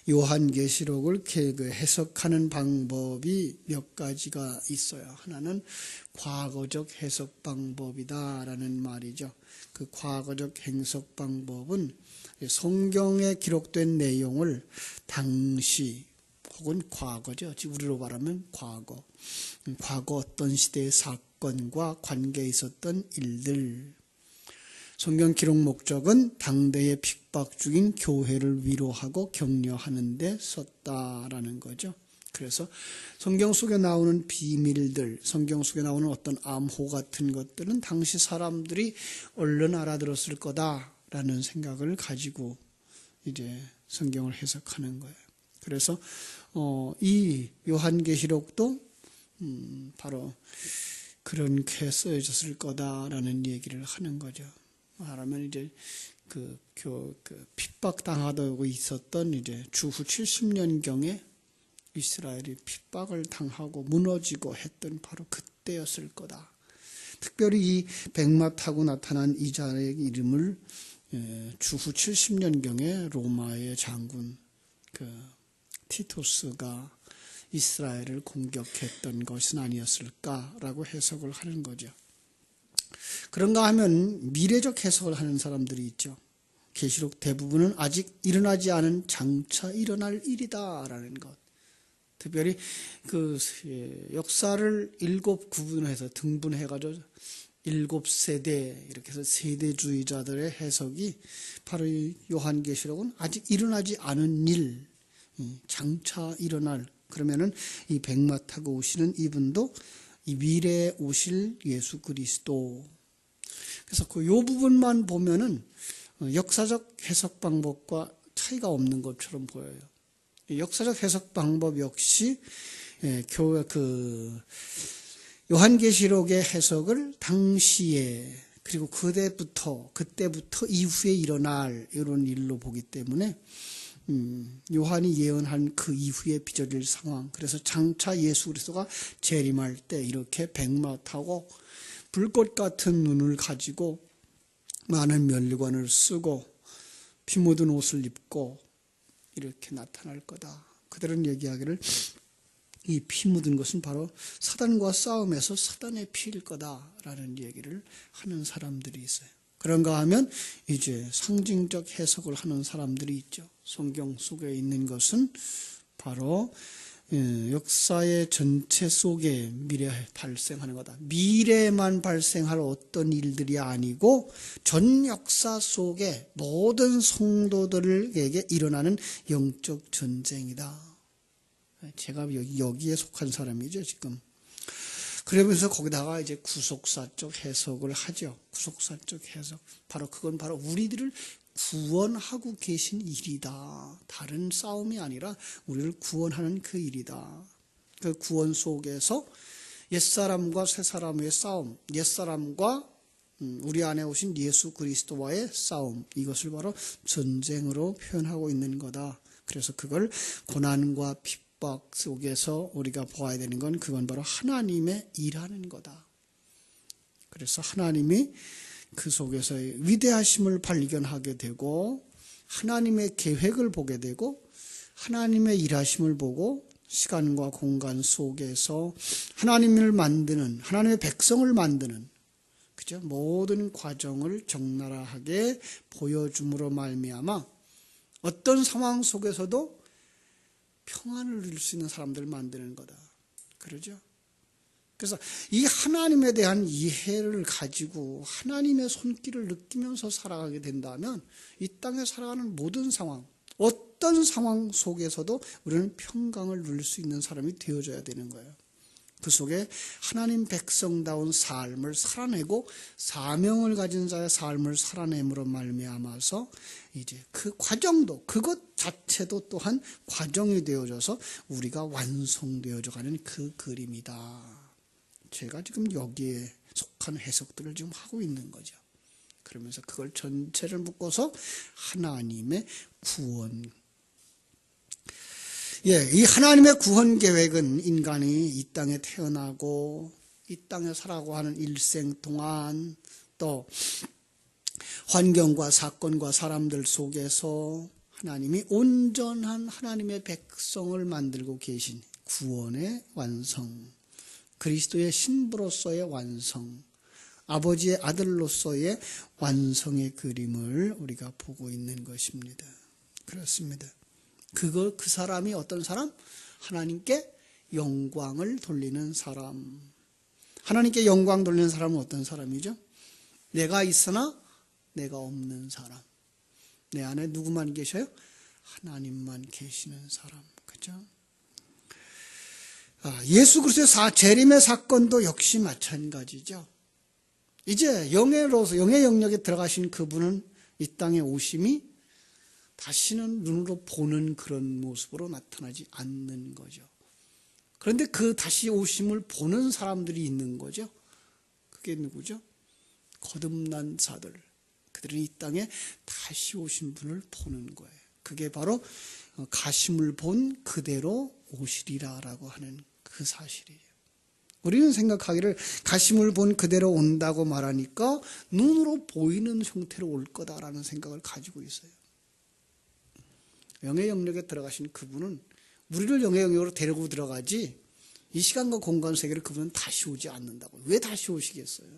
요한계시록을 해석하는 방법이 몇 가지가 있어요. 하나는 과거적 해석 방법이다라는 말이죠. 그 과거적 해석 방법은 성경에 기록된 내용을 당시 혹은 과거죠. 우리로 말하면 과거 어떤 시대의 사건과 관계에 있었던 일들, 성경 기록 목적은 당대의 핍박 중인 교회를 위로하고 격려하는 데 썼다라는 거죠. 그래서 성경 속에 나오는 비밀들, 성경 속에 나오는 어떤 암호 같은 것들은 당시 사람들이 얼른 알아들었을 거다라는 생각을 가지고 이제 성경을 해석하는 거예요. 그래서 이 요한계시록도 바로 그렇게 쓰여졌을 거다라는 얘기를 하는 거죠. 말하면 이제 그 핍박당하고 있었던 이제 주후 70년경에 이스라엘이 핍박을 당하고 무너지고 했던 바로 그때였을 거다. 특별히 이 백마 타고 나타난 이 자의 이름을 주후 70년경에 로마의 장군 티토스가 이스라엘을 공격했던 것은 아니었을까라고 해석을 하는 거죠. 그런가 하면 미래적 해석을 하는 사람들이 있죠. 계시록 대부분은 아직 일어나지 않은 장차 일어날 일이다라는 것. 특별히 그 역사를 7구분해서 등분해가지고 7세대 이렇게 해서 세대주의자들의 해석이 바로 이 요한계시록은 아직 일어나지 않은 일, 장차 일어날, 그러면은 이 백마 타고 오시는 이분도 이 미래에 오실 예수 그리스도. 그래서 요 부분만 보면은 역사적 해석 방법과 차이가 없는 것처럼 보여요. 역사적 해석 방법 역시 요한계시록의 해석을 당시에 그리고 그때부터 이후에 일어날 이런 일로 보기 때문에 요한이 예언한 그 이후에 빚어질 상황, 그래서 장차 예수 그리스도가 재림할 때 이렇게 백마 타고 불꽃 같은 눈을 가지고 많은 면류관을 쓰고 피 묻은 옷을 입고 이렇게 나타날 거다. 그들은 얘기하기를 이 피 묻은 것은 바로 사단과 싸움에서 사단의 피일 거다라는 얘기를 하는 사람들이 있어요. 그런가 하면 이제 상징적 해석을 하는 사람들이 있죠. 성경 속에 있는 것은 바로 역사의 전체 속에 미래에 발생하는 거다. 미래에만 발생할 어떤 일들이 아니고 전 역사 속에 모든 성도들에게 일어나는 영적 전쟁이다. 제가 여기에 속한 사람이죠, 지금. 그러면서 거기다가 이제 구속사적 해석을 하죠. 구속사적 해석. 그건 바로 우리들을 구원하고 계신 일이다. 다른 싸움이 아니라 우리를 구원하는 그 일이다. 그 구원 속에서 옛사람과 새사람의 싸움, 옛사람과 우리 안에 오신 예수 그리스도와의 싸움, 이것을 바로 전쟁으로 표현하고 있는 거다. 그래서 그걸 고난과 핍박 속에서 우리가 보아야 되는 건 그건 바로 하나님의 일하는 거다. 그래서 하나님이 그 속에서의 위대하심을 발견하게 되고 하나님의 계획을 보게 되고 하나님의 일하심을 보고 시간과 공간 속에서 하나님을 만드는, 하나님의 백성을 만드는, 그죠? 모든 과정을 적나라하게 보여줌으로 말미암아 어떤 상황 속에서도 평안을 누릴 수 있는 사람들을 만드는 거다. 그러죠? 그래서 이 하나님에 대한 이해를 가지고 하나님의 손길을 느끼면서 살아가게 된다면 이 땅에 살아가는 모든 상황, 어떤 상황 속에서도 우리는 평강을 누릴 수 있는 사람이 되어져야 되는 거예요. 그 속에 하나님 백성다운 삶을 살아내고 사명을 가진 자의 삶을 살아냄으로 말미암아서 이제 그 과정도, 그것 자체도 또한 과정이 되어져서 우리가 완성되어져 가는 그 그림이다. 제가 지금 여기에 속한 해석들을 지금 하고 있는 거죠. 그러면서 그걸 전체를 묶어서 하나님의 구원. 이 하나님의 구원 계획은 인간이 이 땅에 태어나고 이 땅에 살아가고 하는 일생 동안 또 환경과 사건과 사람들 속에서 하나님이 온전한 하나님의 백성을 만들고 계신 구원의 완성, 그리스도의 신부로서의 완성, 아버지의 아들로서의 완성의 그림을 우리가 보고 있는 것입니다. 그렇습니다. 그 사람이 어떤 사람? 하나님께 영광을 돌리는 사람. 하나님께 영광 돌리는 사람은 어떤 사람이죠? 내가 있으나 내가 없는 사람. 내 안에 누구만 계셔요? 하나님만 계시는 사람. 그죠? 예수 그리스도의 재림의 사건도 역시 마찬가지죠. 이제 영의 영역에 들어가신 그분은 이 땅에 오심이 다시는 눈으로 보는 그런 모습으로 나타나지 않는 거죠. 그런데 그 다시 오심을 보는 사람들이 있는 거죠. 그게 누구죠? 거듭난 자들. 그들은 이 땅에 다시 오신 분을 보는 거예요. 그게 바로 가심을 본 그대로 오시리라라고 하는 그 사실이에요. 우리는 생각하기를 가심을 본 그대로 온다고 말하니까 눈으로 보이는 형태로 올 거다라는 생각을 가지고 있어요. 영의 영역에 들어가신 그분은 우리를 영의 영역으로 데리고 들어가지 이 시간과 공간 세계를 그분은 다시 오지 않는다고. 왜 다시 오시겠어요?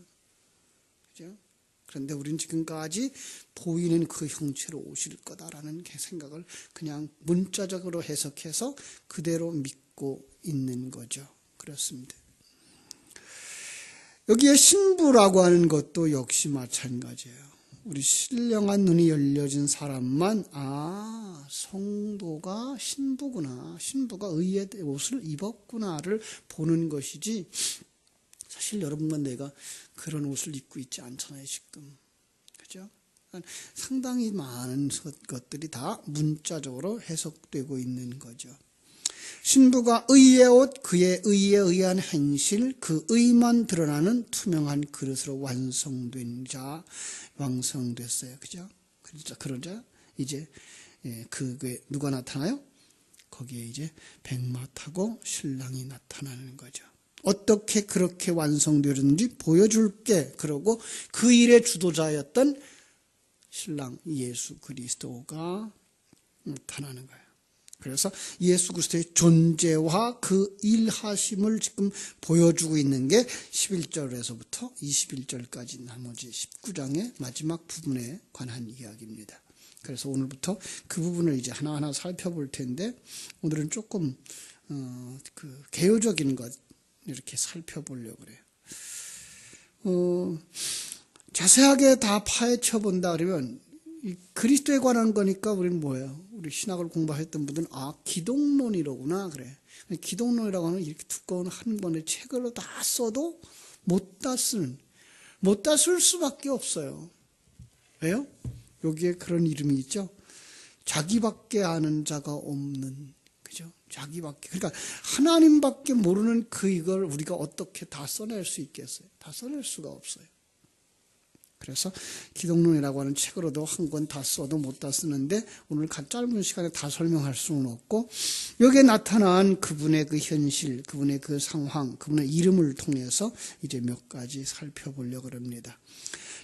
그죠? 그런데 우리는 지금까지 보이는 그 형체로 오실 거다라는 생각을 그냥 문자적으로 해석해서 그대로 믿고 있는 거죠. 그렇습니다. 여기에 신부라고 하는 것도 역시 마찬가지예요. 우리 신령한 눈이 열려진 사람만 성도가 신부구나, 신부가 의의 옷을 입었구나를 보는 것이지, 사실 여러분과 내가 그런 옷을 입고 있지 않잖아요 지금. 그죠? 상당히 많은 것들이 다 문자적으로 해석되고 있는 거죠. 신부가 의의 옷, 그의 의에 의한 행실, 그 의만 드러나는 투명한 그릇으로 완성된 자, 완성됐어요. 그죠? 그러자 이제 그게 누가 나타나요? 거기에 이제 백마 타고 신랑이 나타나는 거죠. 어떻게 그렇게 완성되었는지 보여줄게. 그러고 그 일의 주도자였던 신랑 예수 그리스도가 나타나는 거예요. 그래서 예수 그리스도의 존재와 그 일하심을 지금 보여주고 있는 게 11절에서부터 21절까지 나머지 19장의 마지막 부분에 관한 이야기입니다. 그래서 오늘부터 그 부분을 이제 하나하나 살펴볼 텐데, 오늘은 조금 개요적인 것 이렇게 살펴보려고 그래요. 자세하게 다 파헤쳐 본다 그러면 이 그리스도에 관한 거니까 우리는 뭐예요? 우리 신학을 공부했던 분들은 기독론이로구나 그래. 기독론이라고 하는 이렇게 두꺼운 한 권의 책을 다 써도 못 다 쓸 수밖에 없어요. 왜요? 여기에 그런 이름이 있죠. 자기밖에 아는 자가 없는, 그죠? 자기밖에. 그러니까 하나님밖에 모르는 이걸 우리가 어떻게 다 써낼 수 있겠어요? 다 써낼 수가 없어요. 그래서 기독론이라고 하는 책으로도 한 권 다 써도 못 다 쓰는데, 오늘 짧은 시간에 다 설명할 수는 없고, 여기에 나타난 그분의 그 현실, 그분의 그 상황, 그분의 이름을 통해서 이제 몇 가지 살펴보려고 합니다.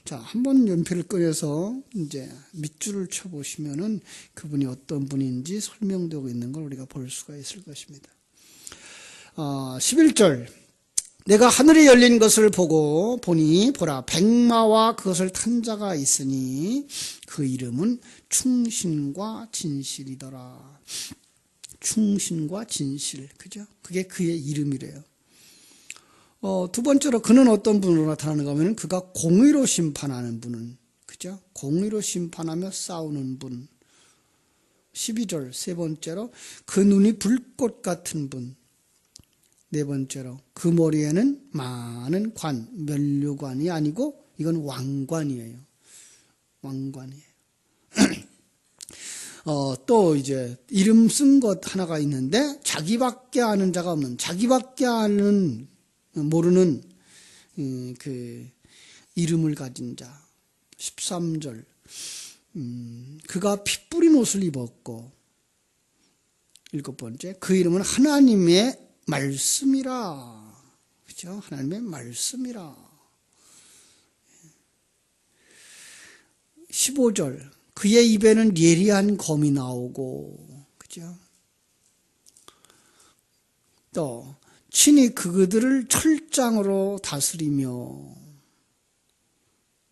자, 한번 연필을 꺼내서 이제 밑줄을 쳐보시면은 그분이 어떤 분인지 설명되고 있는 걸 우리가 볼 수가 있을 것입니다. 11절. 내가 하늘이 열린 것을 보니 보라 백마와 그것을 탄 자가 있으니 그 이름은 충신과 진실이더라. 충신과 진실, 그죠? 그게 그의 이름이래요. 두 번째로 그는 어떤 분으로 나타나는가 하면 그가 공의로 심판하는 분은, 그죠? 공의로 심판하며 싸우는 분. 12절 세 번째로 그 눈이 불꽃 같은 분. 네 번째로 그 머리에는 많은 관, 면류관이 아니고 이건 왕관이에요. 왕관이에요. 또 이제 이름 쓴 것 하나가 있는데, 자기밖에 아는 자가 없는, 자기밖에 모르는 그 이름을 가진 자. 13절 그가 피 뿌린 옷을 입었고, 일곱 번째 그 이름은 하나님의 말씀이라. 그죠? 하나님의 말씀이라. 15절 그의 입에는 예리한 검이 나오고, 그죠? 또 친히 그들을 철장으로 다스리며,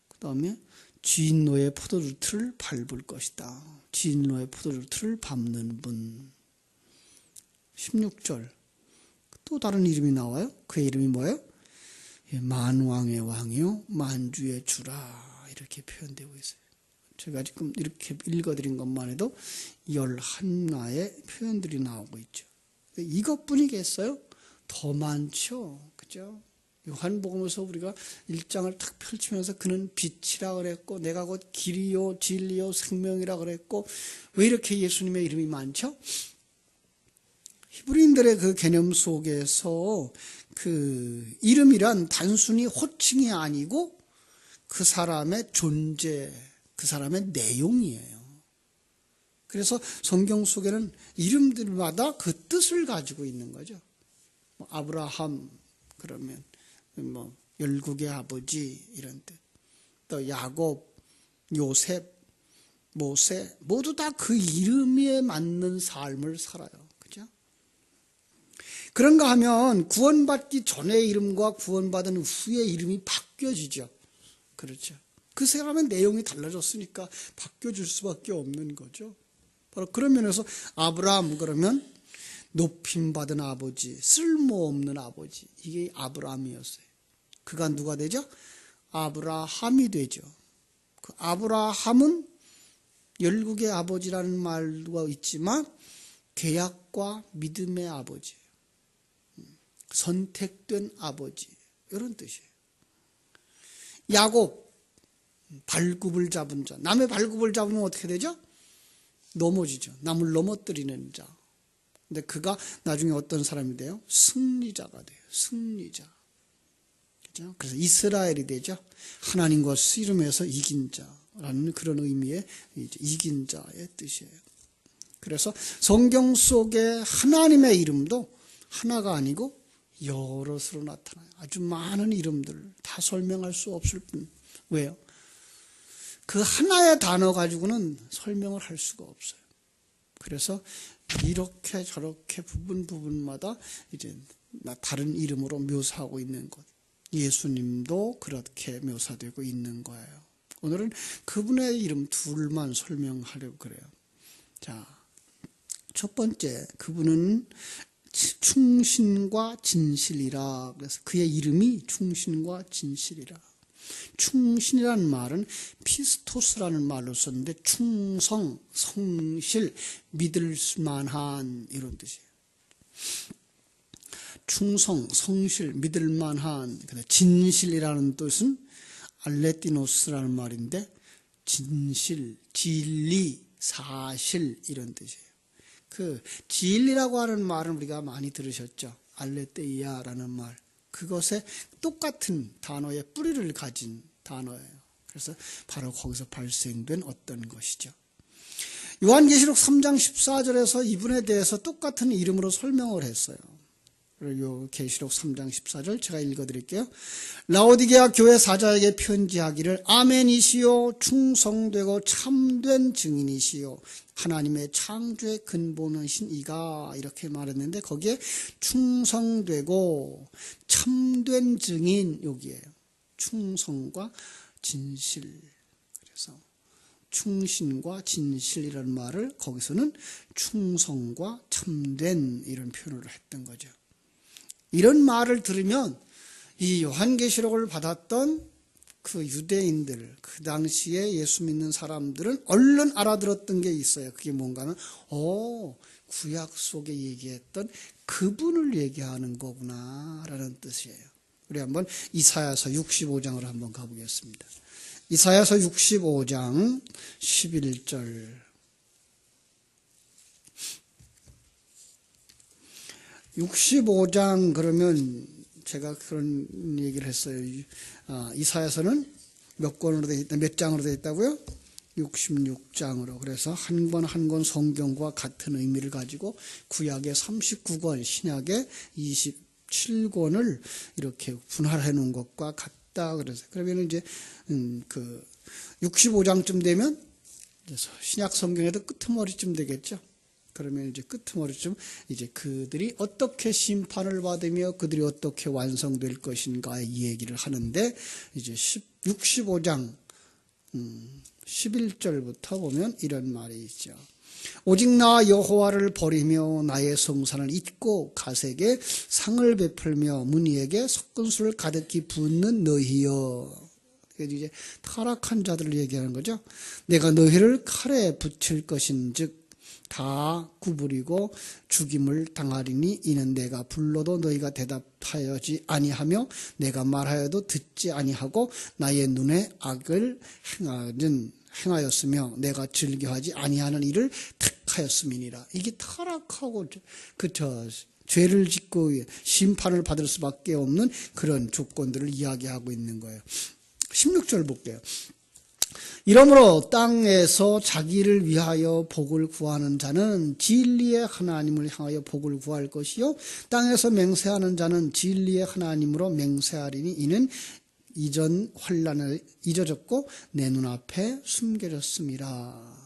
그 다음에 주인노의 포도주틀을 밟을 것이다. 주인노의 포도주틀을 밟는 분. 16절 또 다른 이름이 나와요. 그의 이름이 뭐예요? 만왕의 왕이요 만주의 주라, 이렇게 표현되고 있어요. 제가 지금 이렇게 읽어드린 것만 해도 11가지의 표현들이 나오고 있죠. 이것뿐이겠어요? 더 많죠. 그죠? 요한복음에서 우리가 1장을 탁 펼치면서 그는 빛이라 그랬고, 내가 곧 길이요 진리요 생명이라 그랬고, 왜 이렇게 예수님의 이름이 많죠? 히브리인들의 그 개념 속에서 그 이름이란 단순히 호칭이 아니고 그 사람의 존재, 그 사람의 내용이에요. 그래서 성경 속에는 이름들마다 그 뜻을 가지고 있는 거죠. 아브라함 그러면 열국의 아버지 이런 뜻. 또 야곱, 요셉, 모세 모두 다 그 이름에 맞는 삶을 살아요. 그죠? 그런가 하면 구원받기 전의 이름과 구원받은 후의 이름이 바뀌어지죠. 그렇죠. 그 사람의 내용이 달라졌으니까 바뀌어질 수밖에 없는 거죠. 바로 그런 면에서 아브라함 그러면 높임받은 아버지, 쓸모없는 아버지, 이게 아브라함이었어요. 그가 누가 되죠? 아브라함이 되죠. 그 아브라함은 열국의 아버지라는 말도 있지만 계약과 믿음의 아버지, 선택된 아버지, 이런 뜻이에요. 야곱, 발굽을 잡은 자. 남의 발굽을 잡으면 어떻게 되죠? 넘어지죠. 남을 넘어뜨리는 자. 근데 그가 나중에 어떤 사람이 돼요? 승리자가 돼요. 승리자. 그죠? 그래서 이스라엘이 되죠. 하나님과 씨름해서 이긴 자라는 그런 의미의 이긴 자의 뜻이에요. 그래서 성경 속에 하나님의 이름도 하나가 아니고 여럿으로 나타나요. 아주 많은 이름들 다 설명할 수 없을 뿐. 왜요? 그 하나의 단어 가지고는 설명을 할 수가 없어요. 그래서 이렇게 저렇게 부분마다 이제 다른 이름으로 묘사하고 있는 것. 예수님도 그렇게 묘사되고 있는 거예요. 오늘은 그분의 이름 둘만 설명하려고 그래요. 자, 첫 번째, 그분은 충신과 진실이라. 그래서 그의 이름이 충신과 진실이라. 충신이라는 말은 피스토스라는 말로 썼는데 충성, 성실, 믿을 만한 이런 뜻이에요. 충성, 성실, 믿을 만한. 진실이라는 뜻은 알레티노스라는 말인데 진실, 진리, 사실 이런 뜻이에요. 그 진리라고 하는 말은 우리가 많이 들으셨죠. 알레테이아라는 말. 그것에 똑같은 단어의 뿌리를 가진 단어예요. 그래서 바로 거기서 발생된 어떤 것이죠. 요한계시록 3장 14절에서 이분에 대해서 똑같은 이름으로 설명을 했어요. 그리고 계시록 3장 14절 제가 읽어드릴게요. 라오디게아 교회 사자에게 편지하기를 아멘이시요 충성되고 참된 증인이시요 하나님의 창조의 근본이신 이가, 이렇게 말했는데 거기에 충성되고 참된 증인, 여기에요. 충성과 진실. 그래서 충신과 진실이라는 말을 거기서는 충성과 참된 이런 표현을 했던 거죠. 이런 말을 들으면 이 요한계시록을 받았던 그 유대인들, 그 당시에 예수 믿는 사람들은 얼른 알아들었던 게 있어요. 그게 뭔가 하면 구약 속에 얘기했던 그분을 얘기하는 거구나 라는 뜻이에요. 우리 한번 이사야서 65장으로 한번 가보겠습니다. 이사야서 65장 11절. 65장 그러면 제가 그런 얘기를 했어요. 이사야서는 몇 권으로 되어 있다, 몇 장으로 되어 있다고요? 66장으로. 그래서 한 권 한 권 성경과 같은 의미를 가지고 구약의 39권, 신약의 27권을 이렇게 분할해 놓은 것과 같다. 그래서 그러면 이제 그 65장쯤 되면 신약 성경에도 끄트머리쯤 되겠죠. 그러면 이제 끄트머리쯤 이제 그들이 어떻게 심판을 받으며 그들이 어떻게 완성될 것인가의 이야기를 하는데 이제 65장 11절부터 보면 이런 말이 있죠. 오직 나 여호와를 버리며 나의 성산을 잊고 가색에 상을 베풀며 무니에게 섞은 술을 가득히 붓는 너희여. 그래서 이제 타락한 자들을 얘기하는 거죠. 내가 너희를 칼에 붙일 것인즉 다 구부리고 죽임을 당하리니 이는 내가 불러도 너희가 대답하여지 아니하며 내가 말하여도 듣지 아니하고 나의 눈에 악을 행하였으며 내가 즐겨하지 아니하는 일을 택하였음이니라. 이게 타락하고 죄를 짓고 심판을 받을 수밖에 없는 그런 조건들을 이야기하고 있는 거예요. 16절 볼게요. 이러므로 땅에서 자기를 위하여 복을 구하는 자는 진리의 하나님을 향하여 복을 구할 것이요 땅에서 맹세하는 자는 진리의 하나님으로 맹세하리니 이는 이전 환난을 잊어졌고 내 눈앞에 숨겨졌습니다.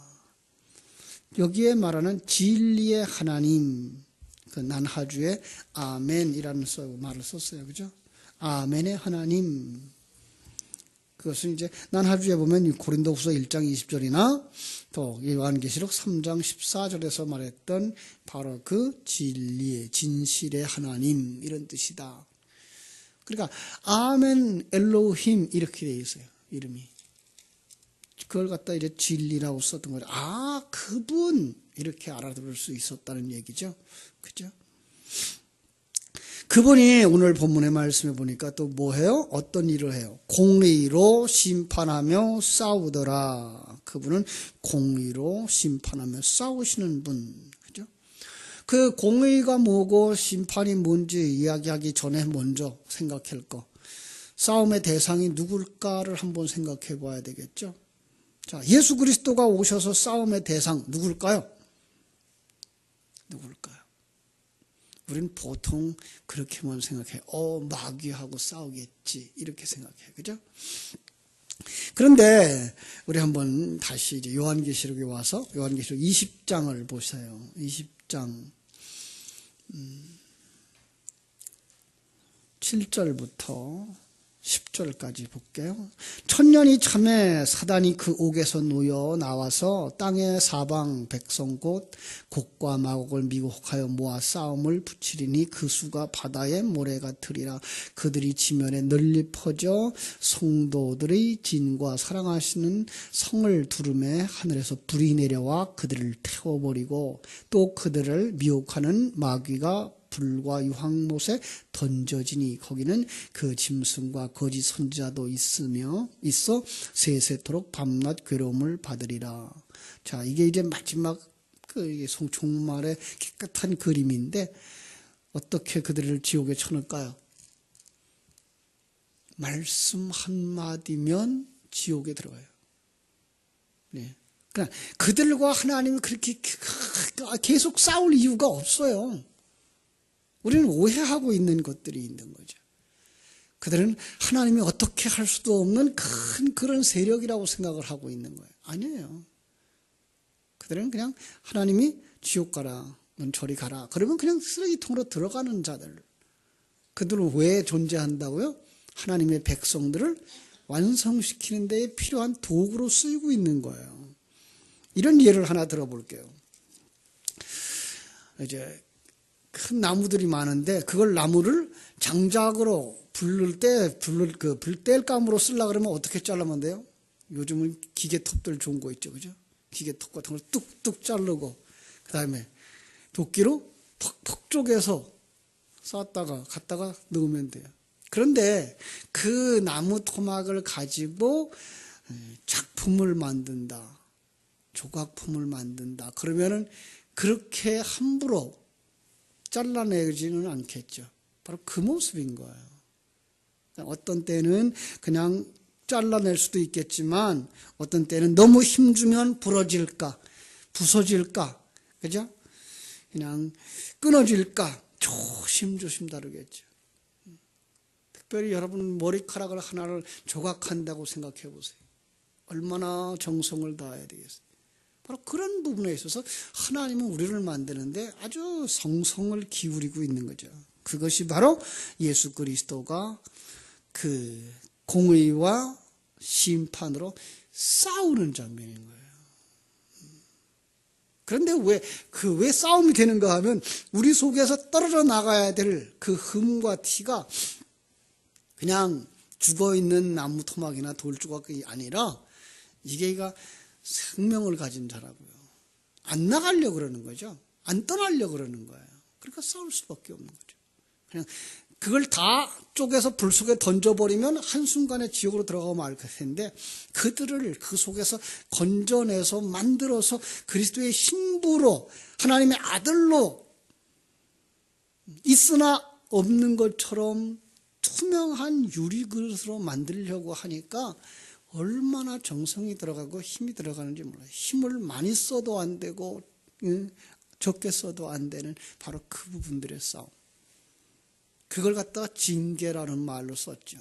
여기에 말하는 진리의 하나님, 그 난하주에 아멘이라는 말을 썼어요. 그죠? 아멘의 하나님. 그것은 이제 난하주에 보면 고린도후서 1장 20절이나 또 요한계시록 3장 14절에서 말했던 바로 그 진리의 진실의 하나님 이런 뜻이다. 그러니까 아멘 엘로힘 이렇게 되어 있어요. 이름이. 그걸 갖다 이제 진리라고 썼던 거죠. 아, 그분 이렇게 알아들을 수 있었다는 얘기죠. 그죠? 그분이 오늘 본문의 말씀에 보니까 또 뭐 해요? 어떤 일을 해요? 공의로 심판하며 싸우더라. 그분은 공의로 심판하며 싸우시는 분. 그죠? 그 공의가 뭐고 심판이 뭔지 이야기하기 전에 먼저 생각할 거. 싸움의 대상이 누굴까를 한번 생각해 봐야 되겠죠? 자, 예수 그리스도가 오셔서 싸움의 대상 누굴까요? 누굴까요? 우리는 보통 그렇게만 생각해. 마귀하고 싸우겠지. 이렇게 생각해. 그죠? 그런데 우리 한번 다시 이제 요한계시록에 와서 요한계시록 20장을 보세요. 20장 7절부터 10절까지 볼게요. 천년이 참에 사단이 그 옥에서 놓여 나와서 땅의 사방 백성 곧 곡과 마곡을 미혹하여 모아 싸움을 붙이리니 그 수가 바다의 모래 같으리라. 그들이 지면에 널리 퍼져 성도들의 진과 사랑하시는 성을 두름에 하늘에서 불이 내려와 그들을 태워버리고 또 그들을 미혹하는 마귀가 불과 유황못에 던져지니 거기는 그 짐승과 거짓 선지자도 있어 세세토록 밤낮 괴로움을 받으리라. 자, 이게 이제 마지막 이게 종말의 깨끗한 그림인데 어떻게 그들을 지옥에 쳐넣을까요? 말씀 한마디면 지옥에 들어가요. 네. 그러니까 그들과 하나님은 그렇게 계속 싸울 이유가 없어요. 우리는 오해하고 있는 것들이 있는 거죠. 그들은 하나님이 어떻게 할 수도 없는 큰 그런 세력이라고 생각을 하고 있는 거예요. 아니에요. 그들은 그냥 하나님이 지옥 가라, 넌 저리 가라. 그러면 그냥 쓰레기통으로 들어가는 자들. 그들은 왜 존재한다고요? 하나님의 백성들을 완성시키는 데 필요한 도구로 쓰이고 있는 거예요. 이런 예를 하나 들어볼게요. 이제 큰 나무들이 많은데 그걸 나무를 장작으로 불뗄감으로 쓰려고 그러면 어떻게 잘라면 돼요? 요즘은 기계톱들 좋은 거 있죠. 그죠? 기계톱 같은 걸 뚝뚝 자르고 그 다음에 도끼로 퍽퍽 쪼개서 쌓았다가 갖다가 넣으면 돼요. 그런데 그 나무 토막을 가지고 작품을 만든다. 조각품을 만든다. 그러면은 그렇게 함부로 잘라내지는 않겠죠. 바로 그 모습인 거예요. 어떤 때는 그냥 잘라낼 수도 있겠지만 어떤 때는 너무 힘주면 부러질까, 부서질까, 그죠? 그냥 끊어질까 조심조심 다루겠죠. 특별히 여러분 머리카락을 하나를 조각한다고 생각해 보세요. 얼마나 정성을 다해야 되겠어요. 바로 그런 부분에 있어서 하나님은 우리를 만드는데 아주 성성을 기울이고 있는 거죠. 그것이 바로 예수 그리스도가 그 공의와 심판으로 싸우는 장면인 거예요. 그런데 왜 싸움이 되는가 하면 우리 속에서 떨어져 나가야 될 그 흠과 티가 그냥 죽어있는 나무 토막이나 돌 조각이 아니라 이게 생명을 가진 자라고요. 안 나가려고 그러는 거죠. 안 떠나려고 그러는 거예요. 그러니까 싸울 수밖에 없는 거죠. 그냥 그걸 다 쪼개서 불 속에 던져버리면 한순간에 지옥으로 들어가고 말 텐데 그들을 그 속에서 건져내서 만들어서 그리스도의 신부로 하나님의 아들로 있으나 없는 것처럼 투명한 유리그릇으로 만들려고 하니까 얼마나 정성이 들어가고 힘이 들어가는지 몰라요. 힘을 많이 써도 안 되고 적게 써도 안 되는 바로 그 부분들의 싸움. 그걸 갖다가 징계라는 말로 썼죠.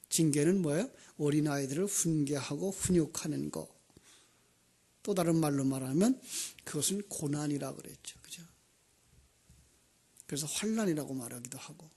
징계는 뭐예요? 어린아이들을 훈계하고 훈육하는 거. 또 다른 말로 말하면 그것은 고난이라 그랬죠. 그죠? 그래서 환난이라고 말하기도 하고.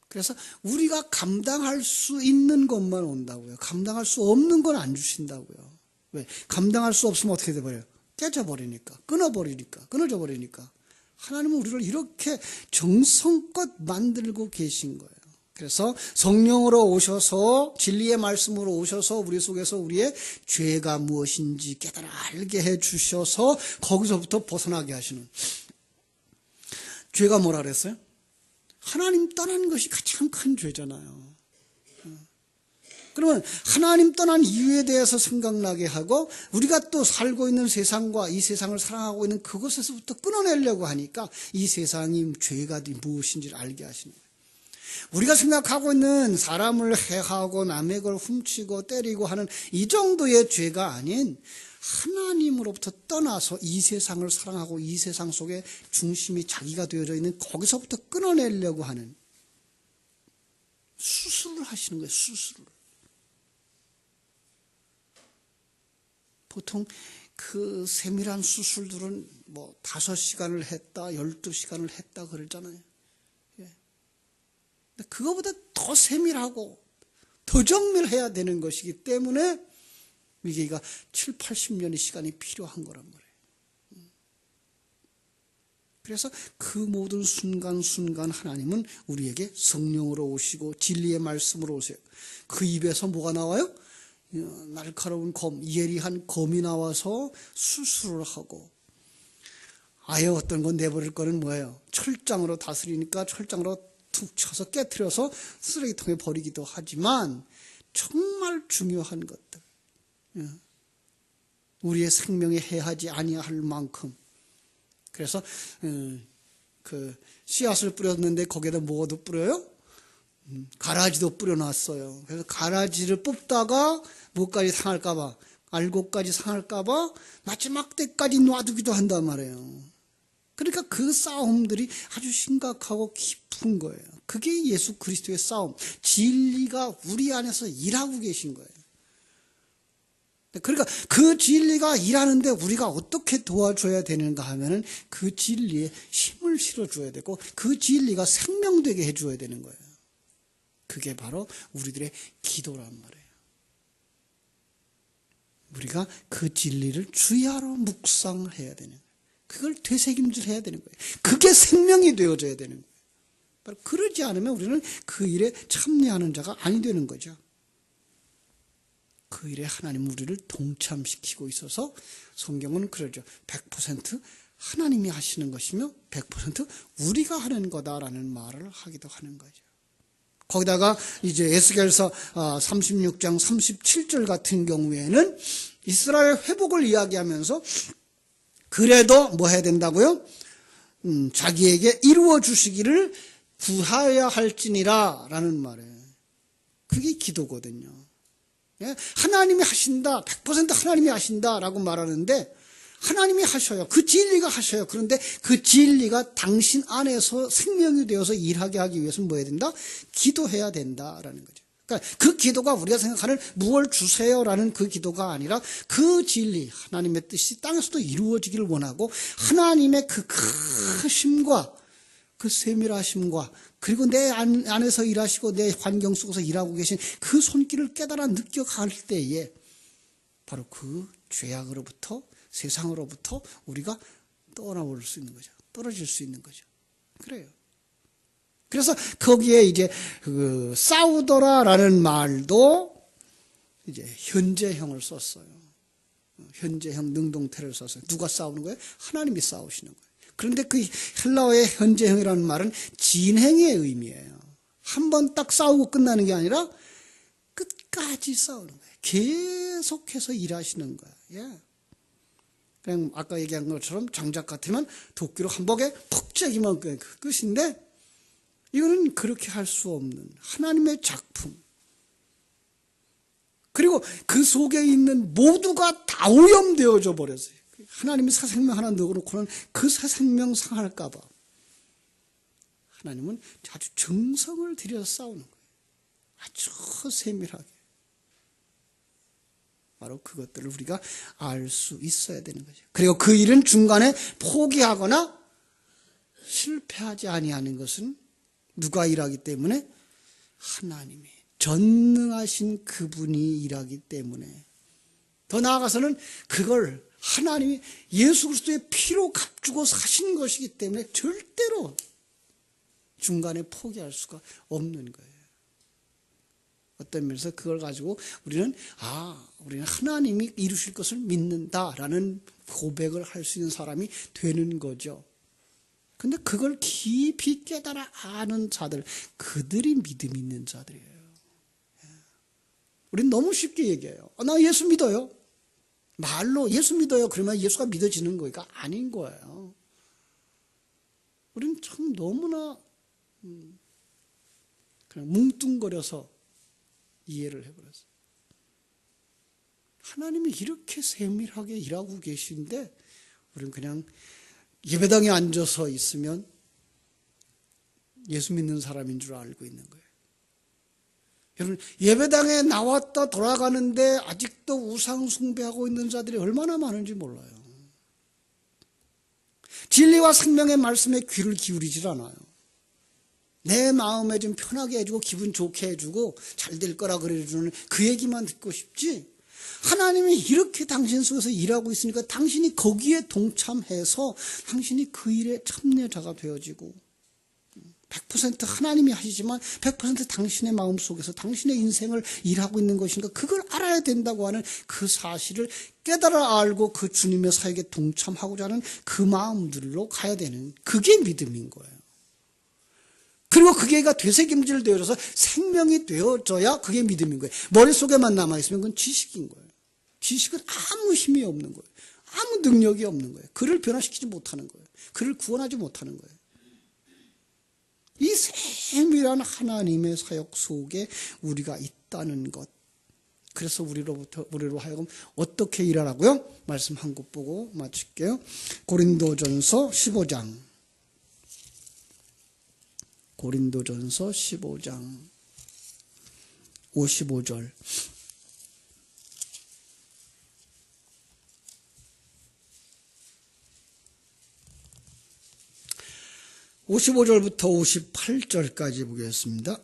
그래서 우리가 감당할 수 있는 것만 온다고요. 감당할 수 없는 건 안 주신다고요. 왜? 감당할 수 없으면 어떻게 돼버려요? 깨져버리니까, 끊어져 버리니까. 하나님은 우리를 이렇게 정성껏 만들고 계신 거예요. 그래서 성령으로 오셔서 진리의 말씀으로 오셔서 우리 속에서 우리의 죄가 무엇인지 깨달아 알게 해주셔서 거기서부터 벗어나게 하시는. 죄가 뭐라 그랬어요? 하나님 떠난 것이 가장 큰 죄잖아요. 그러면 하나님 떠난 이유에 대해서 생각나게 하고 우리가 또 살고 있는 세상과 이 세상을 사랑하고 있는 그곳에서부터 끊어내려고 하니까 이 세상이 죄가 무엇인지를 알게 하시는 거예요. 우리가 생각하고 있는 사람을 해하고 남의 걸 훔치고 때리고 하는 이 정도의 죄가 아닌 하나님으로부터 떠나서 이 세상을 사랑하고 이 세상 속에 중심이 자기가 되어져 있는 거기서부터 끊어내려고 하는 수술을 하시는 거예요. 수술을. 보통 그 세밀한 수술들은 5시간을 했다, 12시간을 했다 그러잖아요. 예. 근데 그거보다 더 세밀하고 더 정밀해야 되는 것이기 때문에 이게 7, 80년의 시간이 필요한 거란 말이에요. 그래서 그 모든 순간순간 하나님은 우리에게 성령으로 오시고 진리의 말씀으로 오세요. 그 입에서 뭐가 나와요? 날카로운 검, 예리한 검이 나와서 수술을 하고 아예 어떤 건 내버릴 거는 뭐예요? 철장으로 다스리니까 철장으로 툭 쳐서 깨트려서 쓰레기통에 버리기도 하지만 정말 중요한 것들 우리의 생명에 해하지 아니할 만큼 그래서 그 씨앗을 뿌렸는데 거기에다 뭐도 뿌려요? 가라지도 뿌려놨어요. 그래서 가라지를 뽑다가 뭐까지 상할까봐 알곡까지 상할까봐 마지막 때까지 놔두기도 한단 말이에요. 그러니까 그 싸움들이 아주 심각하고 깊은 거예요. 그게 예수 그리스도의 싸움. 진리가 우리 안에서 일하고 계신 거예요. 그러니까 그 진리가 일하는데 우리가 어떻게 도와줘야 되는가 하면은 그 진리에 힘을 실어줘야 되고 그 진리가 생명되게 해줘야 되는 거예요. 그게 바로 우리들의 기도란 말이에요. 우리가 그 진리를 주야로 묵상해야 되는 거예요. 그걸 되새김질해야 되는 거예요. 그게 생명이 되어져야 되는 거예요. 바로 그러지 않으면 우리는 그 일에 참여하는 자가 아니 되는 거죠. 그 일에 하나님 우리를 동참시키고 있어서 성경은 그러죠. 100% 하나님이 하시는 것이며 100% 우리가 하는 거다라는 말을 하기도 하는 거죠. 거기다가 이제 에스겔서 36장 37절 같은 경우에는 이스라엘 회복을 이야기하면서 그래도 뭐 해야 된다고요? 자기에게 이루어 주시기를 구하여야 할지니라 라는 말이에요. 그게 기도거든요. 하나님이 하신다, 100% 하나님이 하신다라고 말하는데 하나님이 하셔요. 그 진리가 하셔요. 그런데 그 진리가 당신 안에서 생명이 되어서 일하게 하기 위해서는 뭐 해야 된다? 기도해야 된다라는 거죠. 그러니까 그 기도가 우리가 생각하는 무엇 주세요라는 그 기도가 아니라 그 진리, 하나님의 뜻이 땅에서도 이루어지기를 원하고 하나님의 그 크심과 그 세밀하심과 그리고 내 안에서 일하시고 내 환경 속에서 일하고 계신 그 손길을 깨달아 느껴갈 때에 바로 그 죄악으로부터 세상으로부터 우리가 떠나올 수 있는 거죠. 떨어질 수 있는 거죠. 그래요. 그래서 거기에 이제 그 싸우더라라는 말도 이제 현재형을 썼어요. 현재형 능동태를 썼어요. 누가 싸우는 거예요? 하나님이 싸우시는 거예요. 그런데 그 헬라어의 현재형이라는 말은 진행의 의미예요. 한 번 딱 싸우고 끝나는 게 아니라 끝까지 싸우는 거예요. 계속해서 일하시는 거예요. 예. 그냥 아까 얘기한 것처럼 장작 같으면 도끼로 한 번에 푹 째기만 끝인데 이거는 그렇게 할 수 없는 하나님의 작품. 그리고 그 속에 있는 모두가 다 오염되어져 버렸어요. 하나님이 새 생명 하나 넣어놓고는 그 새 생명 상할까 봐 하나님은 아주 정성을 들여서 싸우는 거예요. 아주 세밀하게. 바로 그것들을 우리가 알 수 있어야 되는 거죠. 그리고 그 일은 중간에 포기하거나 실패하지 아니하는 것은 누가 일하기 때문에? 하나님이 전능하신 그분이 일하기 때문에. 더 나아가서는 그걸 하나님이 예수 그리스도의 피로 값주고 사신 것이기 때문에 절대로 중간에 포기할 수가 없는 거예요. 어떤 면에서 그걸 가지고 우리는 우리는 하나님이 이루실 것을 믿는다라는 고백을 할 수 있는 사람이 되는 거죠. 근데 그걸 깊이 깨달아 아는 자들, 그들이 믿음 있는 자들이에요. 우리는 너무 쉽게 얘기해요. 나 예수 믿어요. 말로 예수 믿어요. 그러면 예수가 믿어지는 거니까 아닌 거예요. 우리는 참 너무나 그냥 뭉뚱거려서 이해를 해버렸어요. 하나님이 이렇게 세밀하게 일하고 계신데 우리는 그냥 예배당에 앉아서 있으면 예수 믿는 사람인 줄 알고 있는 거예요. 여러분, 예배당에 나왔다 돌아가는데 아직도 우상 숭배하고 있는 자들이 얼마나 많은지 몰라요. 진리와 생명의 말씀에 귀를 기울이질 않아요. 내 마음에 좀 편하게 해주고 기분 좋게 해주고 잘 될 거라 그래주는 그 얘기만 듣고 싶지, 하나님이 이렇게 당신 속에서 일하고 있으니까 당신이 거기에 동참해서 당신이 그 일에 참여자가 되어지고 100% 하나님이 하시지만 100% 당신의 마음속에서 당신의 인생을 일하고 있는 것인가, 그걸 알아야 된다고 하는 그 사실을 깨달아 알고 그 주님의 사역에 동참하고자 하는 그 마음들로 가야 되는, 그게 믿음인 거예요. 그리고 그게가 되새김질 되어져서 생명이 되어져야 그게 믿음인 거예요. 머릿속에만 남아있으면 그건 지식인 거예요. 지식은 아무 힘이 없는 거예요. 아무 능력이 없는 거예요. 그를 변화시키지 못하는 거예요. 그를 구원하지 못하는 거예요. 이 세밀한 하나님의 사역 속에 우리가 있다는 것. 그래서 우리로 하여금 어떻게 일하라고요? 말씀 한 곳 보고 마칠게요. 고린도전서 15장. 고린도전서 15장 55절. (55절부터) (58절까지) 보겠습니다.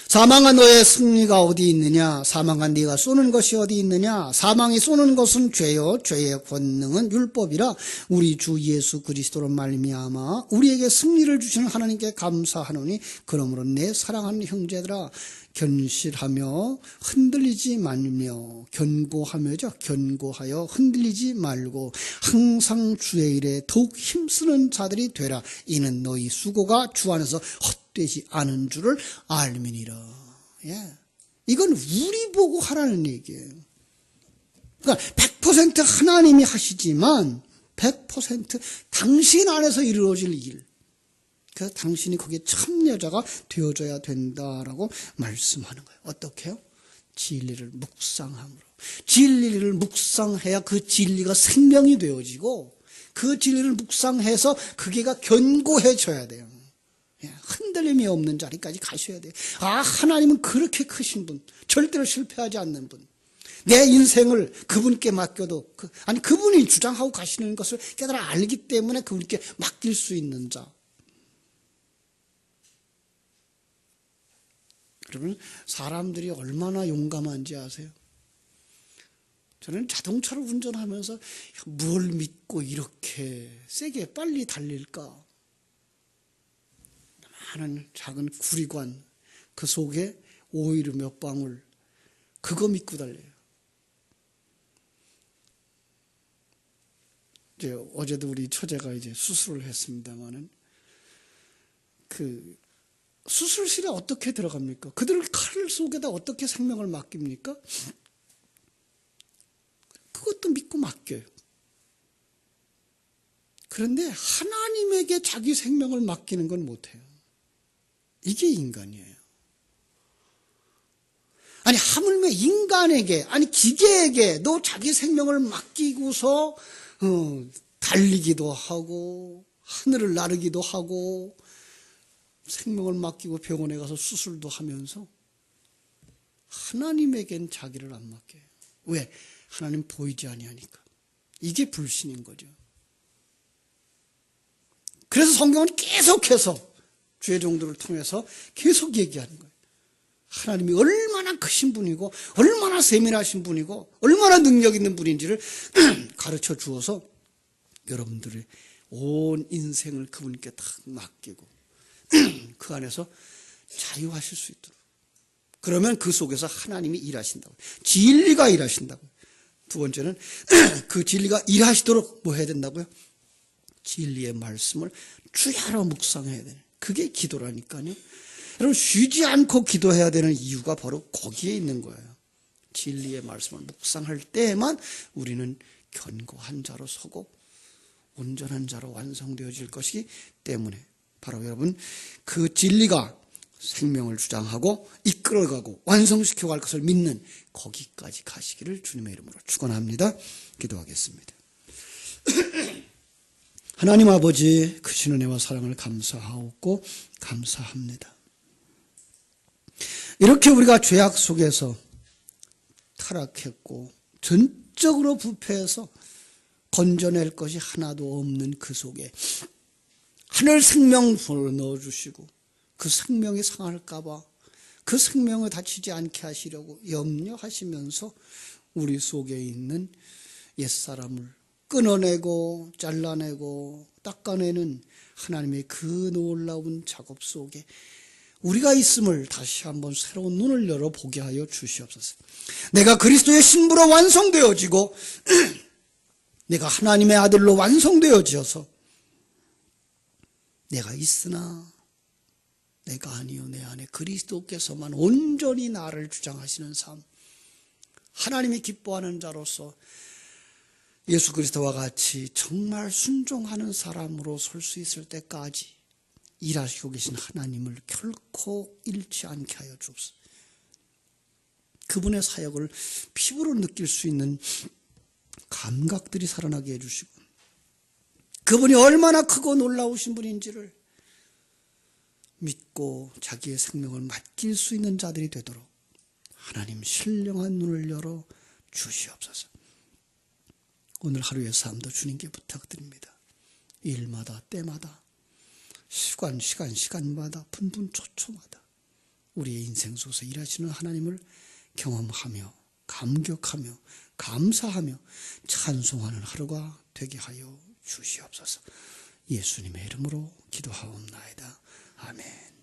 사망아, 너의 승리가 어디 있느냐? 사망아, 네가 쏘는 것이 어디 있느냐? 사망이 쏘는 것은 죄요, 죄의 권능은 율법이라. 우리 주 예수 그리스도로 말미암아 우리에게 승리를 주시는 하나님께 감사하노니, 그러므로 내 사랑하는 형제들아, 견실하며 흔들리지 말며 견고하여 흔들리지 말고 항상 주의 일에 더욱 힘쓰는 자들이 되라. 이는 너희 수고가 주 안에서 헛되지 않은 줄을 알미니라. 예. 이건 우리 보고 하라는 얘기예요. 그러니까 100% 하나님이 하시지만 100% 당신 안에서 이루어질 일, 그래서 당신이 거기에 참여자가 되어져야 된다라고 말씀하는 거예요. 어떻게 해요? 진리를 묵상함으로. 진리를 묵상해야 그 진리가 생명이 되어지고, 그 진리를 묵상해서 그게가 견고해져야 돼요. 흔들림이 없는 자리까지 가셔야 돼요. 하나님은 그렇게 크신 분, 절대로 실패하지 않는 분. 내 인생을 그분께 맡겨도 그분이 주장하고 가시는 것을 깨달아 알기 때문에 그분께 맡길 수 있는 자. 여러분, 사람들이 얼마나 용감한지 아세요? 저는 자동차를 운전하면서 뭘 믿고 이렇게 세게 빨리 달릴까? 많은 작은 구리관, 그 속에 오일 몇 방울, 그거 믿고 달려요. 이제 어제도 우리 처제가 이제 수술을 했습니다만은, 그 수술실에 어떻게 들어갑니까? 그들을 칼 속에다 어떻게 생명을 맡깁니까? 그것도 믿고 맡겨요. 그런데 하나님에게 자기 생명을 맡기는 건 못해요. 이게 인간이에요. 아니, 하물며 인간에게, 아니 기계에게 너 자기 생명을 맡기고서 달리기도 하고 하늘을 나르기도 하고 생명을 맡기고 병원에 가서 수술도 하면서 하나님에겐 자기를 안 맡겨요. 왜? 하나님 보이지 아니하니까. 이게 불신인 거죠. 그래서 성경은 계속해서 주의 종들을 통해서 계속 얘기하는 거예요. 하나님이 얼마나 크신 분이고 얼마나 세밀하신 분이고 얼마나 능력 있는 분인지를 가르쳐 주어서 여러분들의 온 인생을 그분께 딱 맡기고 그 안에서 자유하실 수 있도록. 그러면 그 속에서 하나님이 일하신다고. 진리가 일하신다고. 두 번째는 그 진리가 일하시도록 뭐 해야 된다고요? 진리의 말씀을 주야로 묵상해야 돼요. 그게 기도라니까요. 여러분, 쉬지 않고 기도해야 되는 이유가 바로 거기에 있는 거예요. 진리의 말씀을 묵상할 때에만 우리는 견고한 자로 서고 온전한 자로 완성되어질 것이기 때문에 바로 여러분, 그 진리가 생명을 주장하고 이끌어가고 완성시켜갈 것을 믿는 거기까지 가시기를 주님의 이름으로 축원합니다. 기도하겠습니다. 하나님 아버지, 크신 은혜와 사랑을 감사하옵고 감사합니다. 이렇게 우리가 죄악 속에서 타락했고 전적으로 부패해서 건져낼 것이 하나도 없는 그 속에 하늘 생명을 넣어주시고 그 생명이 상할까 봐 그 생명을 다치지 않게 하시려고 염려하시면서 우리 속에 있는 옛사람을 끊어내고 잘라내고 닦아내는 하나님의 그 놀라운 작업 속에 우리가 있음을 다시 한번 새로운 눈을 열어보게 하여 주시옵소서. 내가 그리스도의 신부로 완성되어지고 내가 하나님의 아들로 완성되어져서 내가 있으나 내가 아니요 내 안에 그리스도께서만 온전히 나를 주장하시는 삶, 하나님이 기뻐하는 자로서 예수 그리스도와 같이 정말 순종하는 사람으로 설 수 있을 때까지 일하시고 계신 하나님을 결코 잃지 않게 하여 주옵소서. 그분의 사역을 피부로 느낄 수 있는 감각들이 살아나게 해주시고 그분이 얼마나 크고 놀라우신 분인지를 믿고 자기의 생명을 맡길 수 있는 자들이 되도록 하나님 신령한 눈을 열어 주시옵소서. 오늘 하루의 삶도 주님께 부탁드립니다. 일마다 때마다 시간마다 분분초초마다 우리의 인생 속에서 일하시는 하나님을 경험하며 감격하며 감사하며 찬송하는 하루가 되게 하여 주시옵소서. 예수님의 이름으로 기도하옵나이다. 아멘.